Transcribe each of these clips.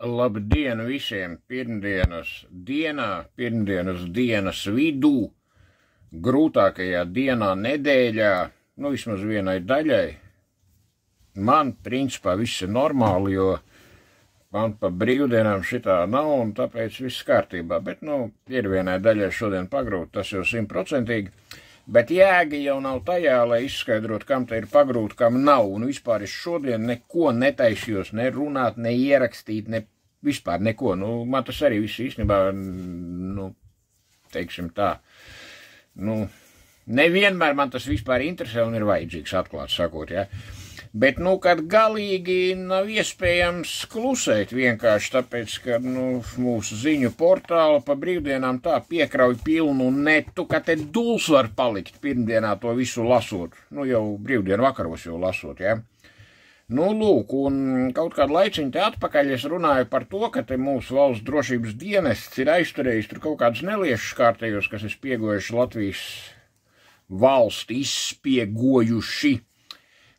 Labdien visiem pirmdienas dienas vidū, grūtākajā dienā nedēļā, nu vismaz vienai daļai. Man, principā, viss ir normāli, jo man pa brīvdienām šitā nav, un tāpēc viss kārtībā. Bet, nu, ir vienai daļai šodien pagrūt, tas jau 100%. Bet jēga jau nav tajā, lai izskaidrot, kam te ir pagrūt, kam nav. Un vispār es šodien neko netaisījos, ne runāt, ne ierakstīt, ne vispār neko. Nu, man tas arī viss īstenībā, nu, teiksim tā, nu, nevienmēr man tas vispār interesē un ir vajadzīgs, atklāt sakot, ja. Bet, nu, kad galīgi nav iespējams klusēt vienkārši tāpēc, ka, nu, mūsu ziņu portāla pa brīvdienām tā piekrauj pilnu netu, ka te duls var palikt pirmdienā to visu lasot. Nu, jau brīvdienu vakaros jau lasot, ja. Nu, lūk, un kaut kādu laiciņu te atpakaļ es runāju par to, ka te mūsu valsts drošības dienests ir aizturējis tur kaut kādus neliešus kārtējos, kas ir spiegojuši Latvijas valsti, izspiegojuši.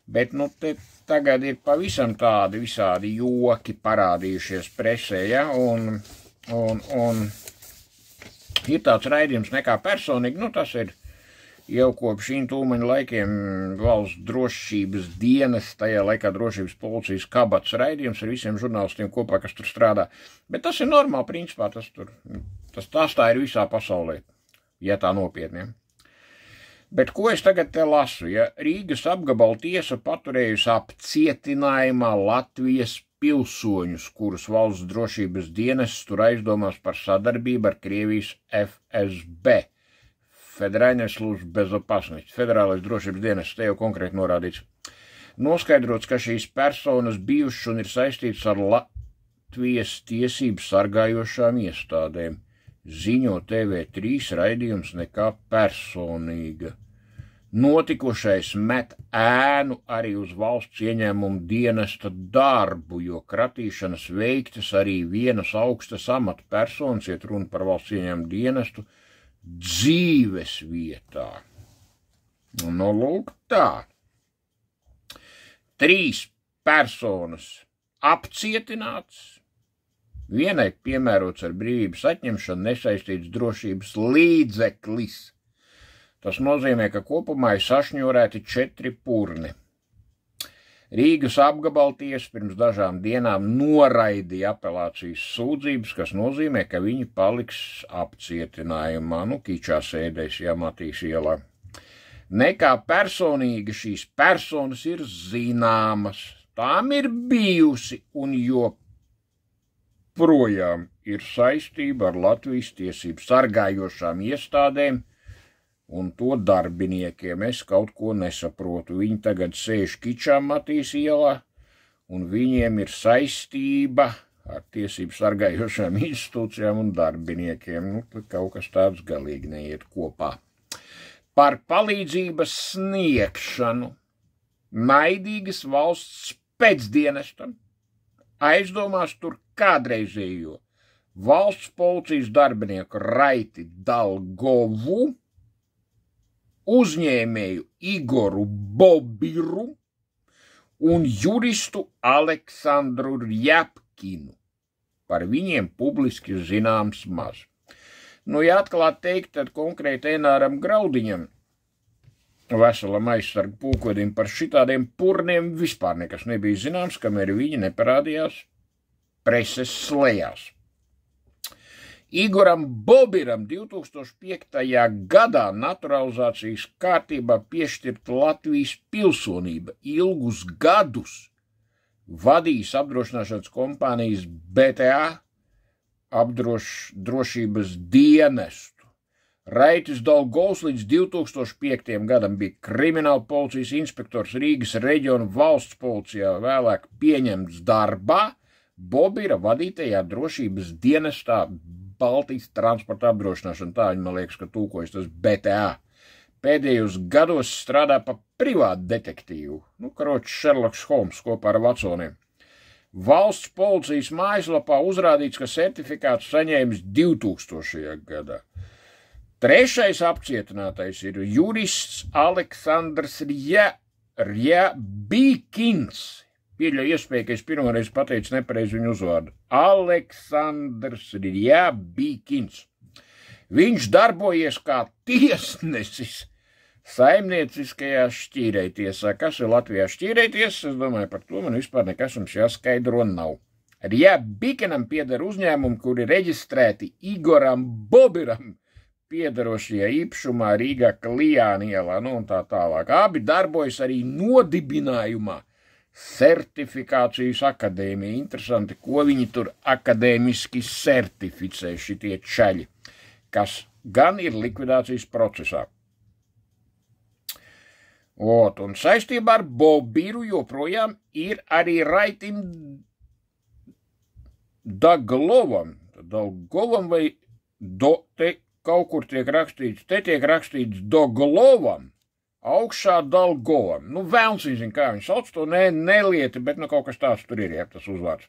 Bet, nu, te tagad ir pavisam tādi visādi joki parādījušies presē, ja, un ir tāds raidījums Nekā personīgi, nu, tas ir jau kopš intūmaņa laikiem valsts drošības dienas, tajā laikā drošības policijas kabats raidījums ar visiem žurnālistiem kopā, kas tur strādā. Bet tas ir normāli, principā, tas tā ir visā pasaulē, ja tā nopietni, ja. Bet ko es tagad te lasu, ja Rīgas apgabala tiesa paturējusi apcietinājumā Latvijas pilsoņus, kurus valsts drošības dienests tur aizdomās par sadarbību ar Krievijas FSB, Federālais служба безопасности, Federālais drošības dienests, te jau konkrēti norādīts. Noskaidrots, ka šīs personas bijušas un ir saistītas ar Latvijas tiesību sargājošām iestādēm. Ziņo TV3 raidījums Nekā personīga. Notikušais met ēnu arī uz valsts ieņēmumu dienesta darbu, jo kratīšanas veiktas arī vienas augstas amatpersonas, iet runa par valsts ieņēmumu dienestu, dzīves vietā. Nu, lūk tā. 3 personas apcietināts, vienai piemērots ar brīvības atņemšanu nesaistīts drošības līdzeklis. Tas nozīmē, ka kopumā ir sašņurēti 4 purni. Rīgas apgabala tiesa pirms dažām dienām noraidīja apelācijas sūdzības, kas nozīmē, ka viņi paliks apcietinājumā, nu, Kičā sēdēs, ja Matīs ielā. Nekā personīgi šīs personas ir zināmas, tām ir bijusi un joprojām ir saistība ar Latvijas tiesību sargājošām iestādēm un to darbiniekiem. Es kaut ko nesaprotu. Viņi tagad sēž Kičā Matīs ielā, un viņiem ir saistība ar tiesību sargājošām institūcijām un darbiniekiem. Nu, kaut kas tāds galīgi neiet kopā. Par palīdzības sniegšanu naidīgas valsts pēcdienestam aizdomās tur kādreizējo valsts policijas darbinieku Raiti Dalgovu, uzņēmēju Igoru Bobiru un juristu Aleksandru Rjapkinu. Par viņiem publiski zināms maz. Nu, ja atklāt teikt, tad konkrēti Enāram Graudiņam, veselam aizsargu pulkodim, par šitādiem purniem vispār nekas nebija zināms, kamēr viņi neparādījās preses slejās. Igoram Bobiram 2005. Gadā naturalizācijas kārtībā piešķirta Latvijas pilsonība, ilgus gadus vadījis apdrošināšanas kompānijas BTA apdrošības dienestu. Raitis Dalgovs līdz 2005. Gadam bija krimināla policijas inspektors Rīgas reģiona valsts policijā, vēlāk pieņemts darbā Bobira vadītajā drošības dienestā Baltijas transporta apdrošināšana, tā viņa, man liekas, ka tūkojas tas BTA. Pēdējos gados strādā pa privātu detektīvu, nu, karoči Šerloks Holms kopā ar Vatsoniem. Valsts policijas mājaslapā uzrādīts, ka certifikāts saņēmis 2000. Gadā. 3. apcietinātais ir jurists Aleksandrs Rjapkins, pieļauju iespēju, ka es pirmoreiz pateicu nepareizi viņu uzvārdu. Aleksandrs Rjabīkins. Viņš darbojies kā tiesnesis saimnieciskajā šķīrējtiesā. Kas ir Latvijā šķīrējtiesa? Es domāju, par to man vispār nekas jums jāskaidro nav. Rjabīkinam pieder uzņēmumi, kuri reģistrēti Igoram Bobiram piederošajā īpašumā Rīgā Klijāna ielā, un tā tālāk. Abi darbojas arī nodibinājumā Certifikācijas akadēmija. Interesanti, ko viņi tur akadēmiski certificē šitie čaļi, kas gan ir likvidācijas procesā. Un saistībā ar Bobiru joprojām ir arī Raitim Daglovam vai te kaut kur tiek rakstīts, te tiek rakstīts Doglovam, augšā Dalgovam. Vēlns zina, kā viņš sauc to, nelieti, bet kaut kas tāds tur ir, tas uzvārds.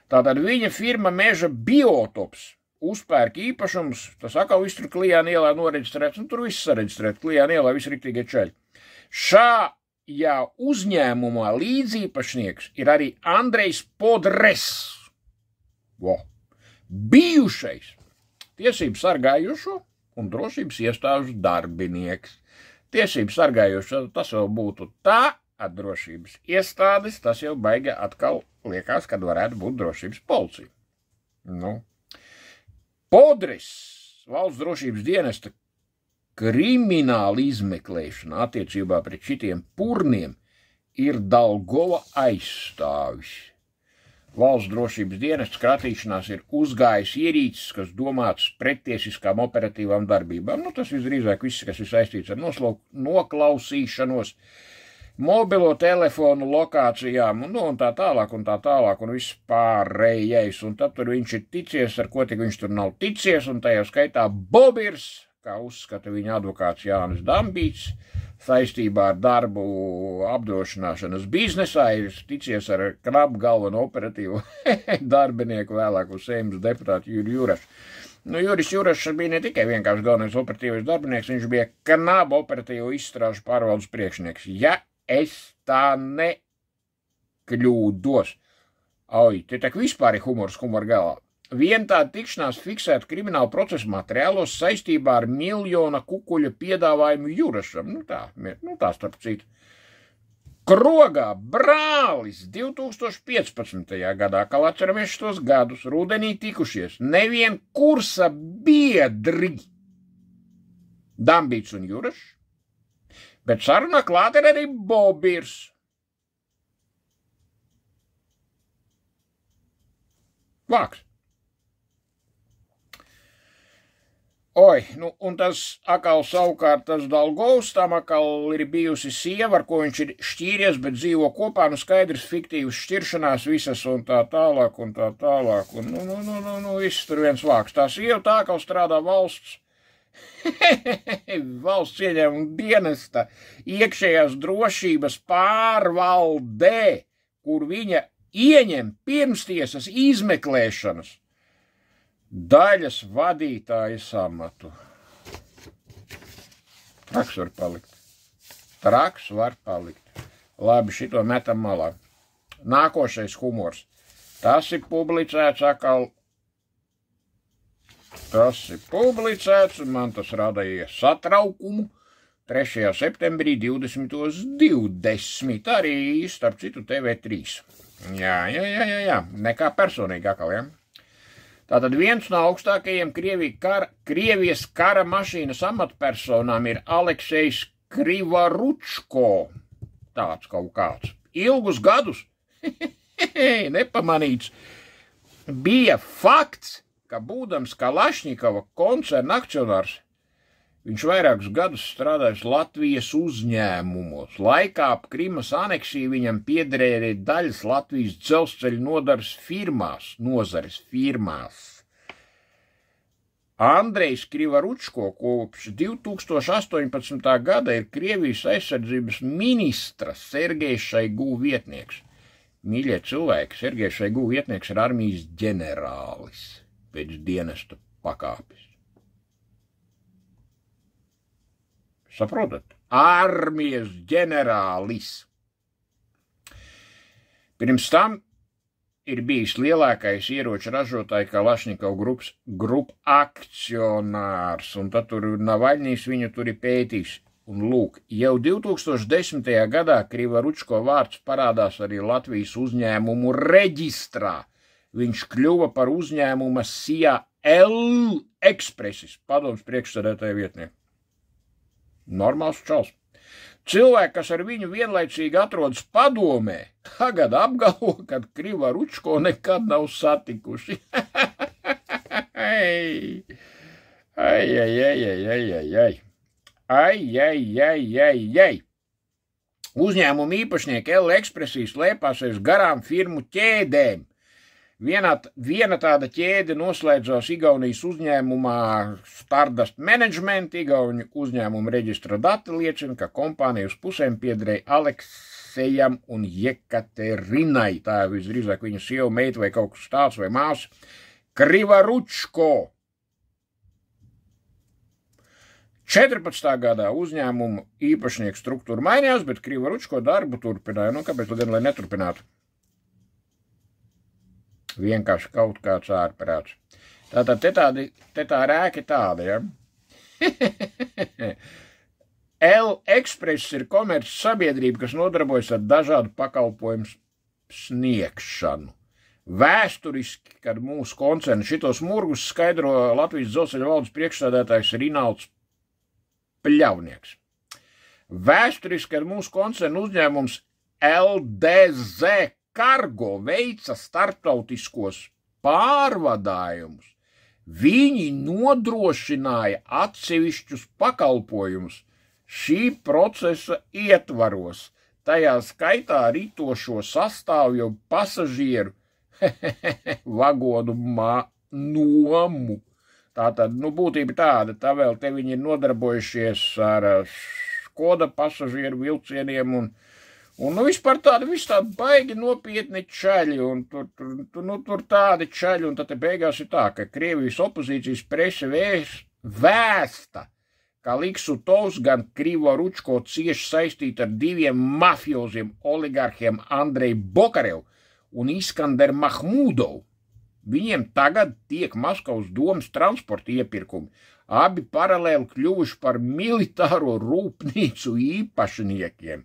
Tātad viņa firma Meža Biotops uzpērk īpašums, tas atkal viss tur Klijāna ielā noreģistrēts, tur viss sareģistrēts, Klijāna ielā viss riktīgie čaļi. Šajā uzņēmumā līdzīpašnieks ir arī Andrejs Podres, bijušais tiesību sargājušo un drošības iestāžu darbinieks. Tiesību sargājušo, tas vēl būtu tā, drošības iestādes, tas jau baigi atkal liekas, kad varētu būt drošības policija. Podres, valsts drošības dienesta krimināla izmeklēšana attiecībā pret šitiem purniem ir Dalgova aizstāvis. Valsts drošības dienests skatīšanās ir uzgājis ierīces, kas domāts prettiesiskām operatīvām darbībām. Tas visdrīzāk viss, kas ir saistīts ar noklausīšanos, mobilo telefonu lokācijām, un tā tālāk, un viss pārējais. Un tad tur viņš ir ticies, ar ko tik viņš tur nav ticies, un tajā skaitā Bobirs, kā uzskata viņa advokāts Jānis Dambīts, saistībā ar darbu apdrošināšanas biznesā ir ticies ar knapu galveno operatīvu darbinieku, vēlāku Saeimas deputātu Juri Jurašu. Juris Jurašs bija ne tikai vienkārši galvenais operatīvais darbinieks, viņš bija knapu operatīvu izstrāžu pārvaldes priekšnieks. Ja es tā nekļūdos. Te tak vispār ir humors galā. Vien tā tikšanās fiksēta krimināla procesa materiālos saistībā ar miljona kukuļa piedāvājumu Jurašam. Tā starp citu. Krogā brālis 2015. gadā, kā atceramies šos gadus, rudenī tikušies nevien kursa biedri Dambīts un Jurašs, bet sarunā klāt ir arī Bobirs. Vāks. Un tas atkal savukārt tas Dalgovs, tam atkal ir bijusi sieva, ar ko viņš ir šķīries, bet dzīvo kopā, skaidrs fiktīvas šķiršanās visas un tā tālāk, un viss tur viens vāks. Tā sieva tā atkal strādā valsts ieņēmuma dienesta iekšējās drošības pārvaldē, kur viņa ieņem pirmstiesas izmeklēšanas daļas vadītājas amatu. Traks var palikt. Labi, šito metam malā. Nākošais humors. Tas ir publicēts atkal. Un man tas radīja satraukumu 3. septembrī 20.20. Arī, starp citu, TV3. Jā. Nekā personīgi atkal, ja? Tātad viens no augstākajiem Krievijas kara mašīnas amatpersonām ir Aleksejs Krivaručko. Tāds kaut kāds. Ilgus gadus, nepamanīts, bija fakts, ka būdams Kalašņikova koncerna akcionārs, viņš vairākus gadus strādājis Latvijas uzņēmumos. Laikā ap Krimas aneksiju viņam piederēja daļas Latvijas dzelzceļa nozares firmās. Andrejs Krivaručko kopš 2018. gada ir Krievijas aizsardzības ministra Sergejs Šaigu vietnieks. Mīļie cilvēki, Sergejs Šaigu vietnieks ir armijas ģenerālis pēc dienesta pakāpes. Saprotat? Armijas ģenerālis. Pirms tam ir bijis lielākais ieroču ražotāji Kalašņikov grupa akcionārs, un tad tur Navaļņīs viņu tur ir pētījis. Un lūk, jau 2010. gadā Krivoručko vārds parādās arī Latvijas uzņēmumu reģistrā. Viņš kļuva par uzņēmuma SIA L Expressis, padoms priekšsēdētāja vietnieku. Normāls čals. Cilvēki, kas ar viņu vienlaicīgi atrodas padomē, tagad apgalvo, ka Krivoručko nekad nav satikuši. Uzņēmuma īpašnieki L Expressīs lēpās garām firmu ķēdēm. Viena tāda ķēde noslēdzās Igaunijas uzņēmumā Stardust Management. Igauņu uzņēmuma reģistra dati liecina, ka kompānija uz pusēm piederēja Aleksejam un Jekaterinai. Tā ir visdrīzāk viņa sieva, meita vai kaut kas tāds vai māsa. Krivoručko. 14. gadā uzņēmuma īpašnieku struktūra mainījās, bet Krivoručko darbu turpināja. Nu, kāpēc gan, lai neturpinātu? Vienkārši kaut kāds ārprāts. Tātad te tā rēka tāda, ja? L Express ir komerces sabiedrība, kas nodarbojas ar dažādu pakalpojumu sniegšanu. Vēsturiski, kad mūsu koncerni šitos murgus skaidro Latvijas Dzelzceļa valdes priekšsēdētājs Rinalds Pļavnieks. Vēsturiski, kad mūsu koncernu uzņēmums LDZ Kargo veica starptautiskos pārvadājumus, viņi nodrošināja atsevišķus pakalpojumus šī procesa ietvaros, tajā skaitā ritošo sastāvju pasažieru vagonu nomu. Tātad, būtība tāda, tā vēl te viņi ir nodarbojušies ar Škoda pasažieru vilcieniem un vispār tādi baigi nopietni čaļi, un tur tādi čaļi, un tad te beigās ir tā, ka Krievijas opozīcijas prese vēsta, ka Liksutovs gan Krivoručko cieši saistīta ar diviem mafioziem oligarhiem Andreju Bokarevu un Iskanderu Mahmudovu. Viņiem tagad tiek Maskavas domas transporta iepirkumi. Abi paralēli kļuvuši par militāro rūpnīcu īpašniekiem.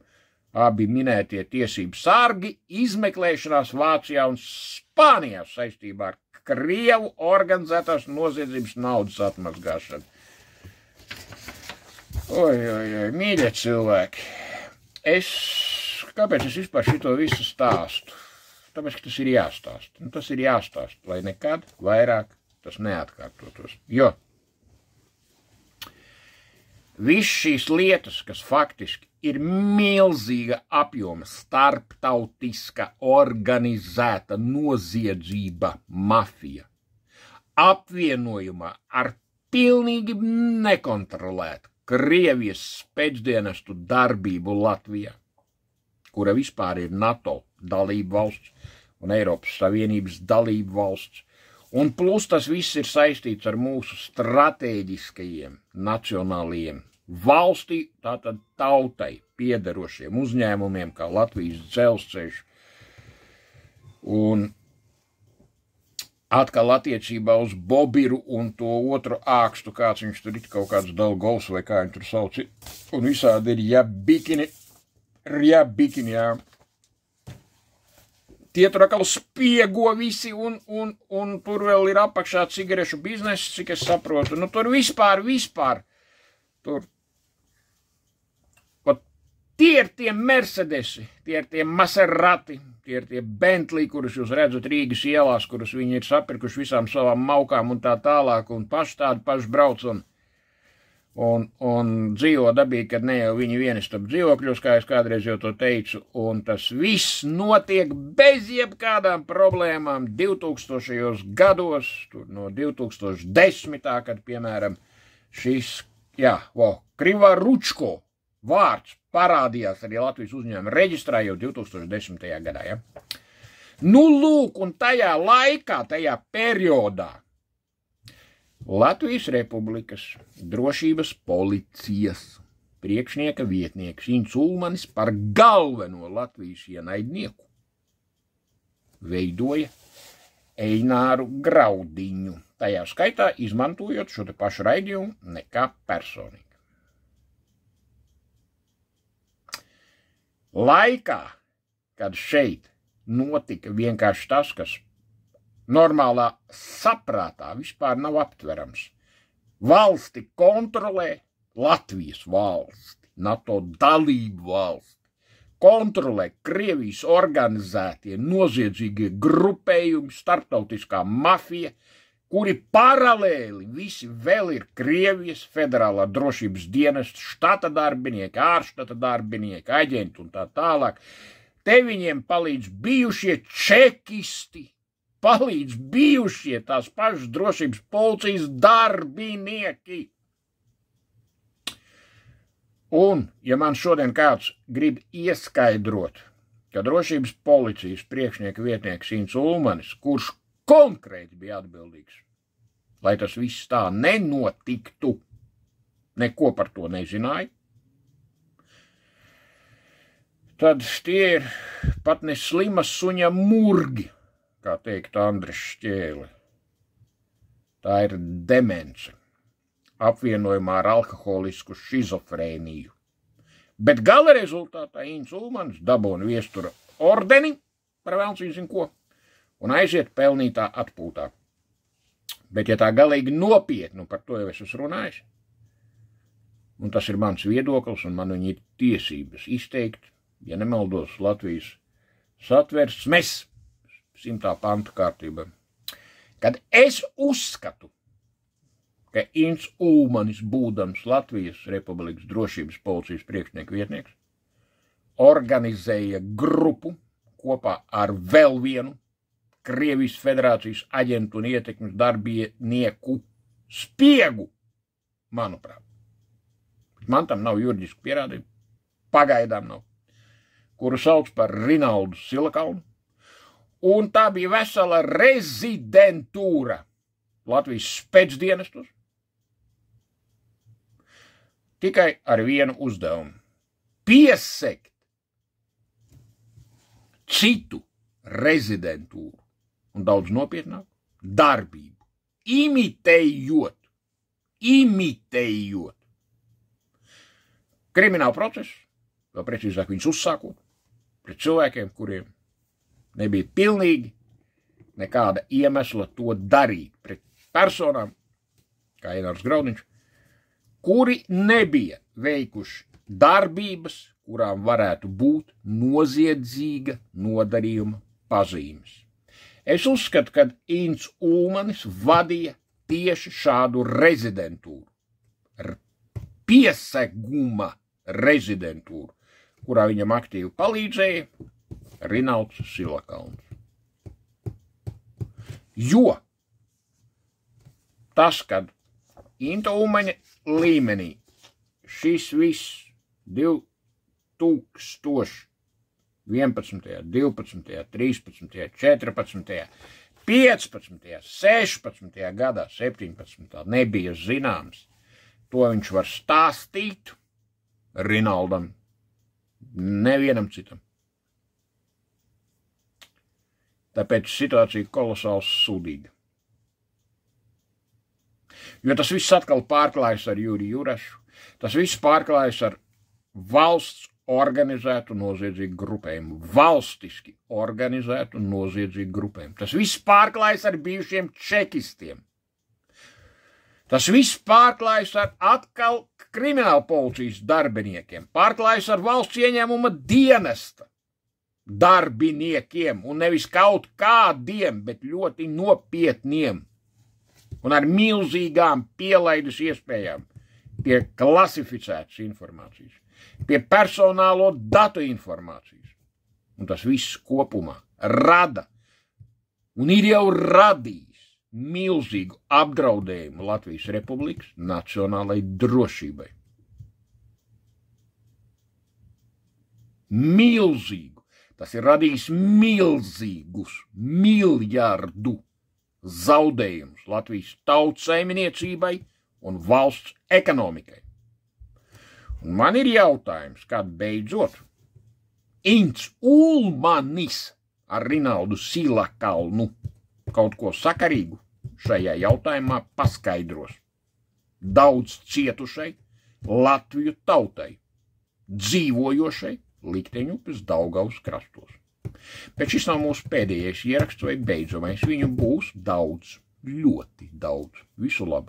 Abi minētie tiesību sargi izmeklēšanās Vācijā un Spānijā saistībā ar Krievu organizētās noziedzības naudas atmazgāšanu. Mīļie cilvēki, kāpēc es vispār šito visu stāstu? Tāpēc, ka tas ir jāstāst. Tas ir jāstāst, lai nekad vairāk tas neatkārtotos. Jo viss šīs lietas, kas faktiski ir milzīga apjoma starptautiska organizēta noziedzība mafija, apvienojumā ar pilnīgi nekontrolētu Krievijas spēcdienestu darbību Latvijā, kura vispār ir NATO dalību valsts un Eiropas Savienības dalību valsts. Un plus tas viss ir saistīts ar mūsu stratēģiskajiem nacionālajiem valstī, tātad tautai piederošiem uzņēmumiem, kā Latvijas Dzelzceļš. Un atkal attiecībā uz Bobiru un to otru ākstu, kāds viņš tur ir, kaut kāds Dolgovs vai kā viņš tur sauc, un visādi ir Jabikini, jā. Tie tur atkal spiego visi, un tur vēl ir apakšā cigarešu biznesa, cik es saprotu. Tur vispār, tur. Tie ir tie Mercedesi, tie ir tie Maserati, tie ir tie Bentley, kurus jūs redzat Rīgas ielās, kurus viņi ir sapirkuši visām savām maukām un tā tālāk, un tādi paši brauc un dzīvo dabīgi, kad ne jau viņi vieni starp dzīvokļos, kā es kādreiz jau to teicu, un tas viss notiek bez jebkādām problēmām 2000. gados, tur no 2010. kad, piemēram, šis, Krivoručko vārds parādījās arī Latvijas uzņēmuma reģistrā jau 2010. gadā, ja? Lūk, un tajā laikā, tajā periodā Latvijas Republikas drošības policijas priekšnieka vietnieks Ints Ulmanis par galveno Latvijas ienaidnieku veidoja Eināru Graudiņu, tajā skaitā izmantojot šo te pašu raidījumu nekā personīgi. Laikā, kad šeit notika vienkārši tas, kas normālā saprātā vispār nav aptverams. Valsti kontrolē Latvijas valsti, NATO dalību valsti, kontrolē Krievijas organizētie noziedzīgie grupējumi, starptautiskā mafija, kuri paralēli visi vēl ir Krievijas federālā drošības dienesta štata darbinieki, ārštata darbinieki, aģenti un tā tālāk. Te viņiem palīdz bijušie čekisti, palīdz bijušie tās pašas drošības policijas darbinieki. Un, ja man šodien kāds grib ieskaidrot, ka drošības policijas priekšnieka vietnieks Ints Ulmanis, kurš konkrēti bija atbildīgs, lai tas viss tā nenotiktu, neko par to nezināja, tad tie ir pat ne slima suņa murgi, kā teikt Andris Šķēle. Tā ir demence, apvienojumā ar alkoholisku šizofrēniju. Bet gala rezultātā Ints Ulmanis dabūna viestura ordeni par velns viņa zin ko un aiziet pelnītā atpūtā. Bet ja tā galīgi nopietni, par to jau es esmu runājis, un tas ir mans viedoklis un man viņi ir tiesības izteikt, ja nemaldos Latvijas satversmes 100. pantu kārtībā, kad es uzskatu, ka Ints Ulmanis, būdams Latvijas Republikas drošības policijas priekšnieka vietnieks, organizēja grupu kopā ar vēl vienu Krievijas federācijas aģentu un ietekmes darbinieku spiegu, manuprāt. Man tam nav juridiski pierādījumi, pagaidām nav, kuru sauc par Rinaldu Silakalnu, un tā bija vesela rezidentūra Latvijas spēcdienestos, tikai ar vienu uzdevumu – piesekt citu rezidentūru un daudz nopietnāk darbību, imitējot kriminālu procesu, vēl precīzāk viņus uzsākot, pret cilvēkiem, kuriem nebija pilnīgi nekāda iemesla to darīt, pret personām, kā Einārs Graudiņš, kuri nebija veikuši darbības, kurām varētu būt noziedzīga nodarījuma pazīmes. Es uzskatu, ka Ints Ulmanis vadīja tieši šādu rezidentūru, pieseguma rezidentūru, kurā viņam aktīvi palīdzēja Rinalds Silakalns. Jo tas, kad Inta Ulmaņa līmenī šis viss 2011., 12., 13., 14., 15., 16. gadā, 17. nebija zināms. To viņš var stāstīt Rinaldam, nevienam citam. Tāpēc situācija kolosāli sūdīga. Jo tas viss atkal pārklājas ar Juriju Jurašu, tas viss pārklājas ar valsts organizētu noziedzīgu grupējumu, valstiski organizētu noziedzīgu grupējumu. Tas viss pārklājas ar bijušiem čekistiem. Tas viss pārklājas ar atkal krimināla policijas darbiniekiem, pārklājas ar valsts ieņēmuma dienesta darbiniekiem, un nevis kaut kādiem, bet ļoti nopietniem, un ar milzīgām pielaides iespējām pie klasificētas informācijas, pie personālo datu informācijas. Un tas viss kopumā rada un ir jau radījis milzīgu apdraudējumu Latvijas Republikas nacionālai drošībai. Milzīgu. Tas ir radījis milzīgus miljardu zaudējumus Latvijas tautsaimniecībai un valsts ekonomikai. Un man ir jautājums, kad beidzot Ints Ulmanis ar Rinaldu Silakalnu kaut ko sakarīgu šajā jautājumā paskaidros. Daudz cietušai Latviju tautai, dzīvojošai Likteņupes Daugavas krastos. Bet šis nav mūsu pēdējais ieraksts vai beidzamais. Viņu būs daudz, ļoti daudz. Visu labu!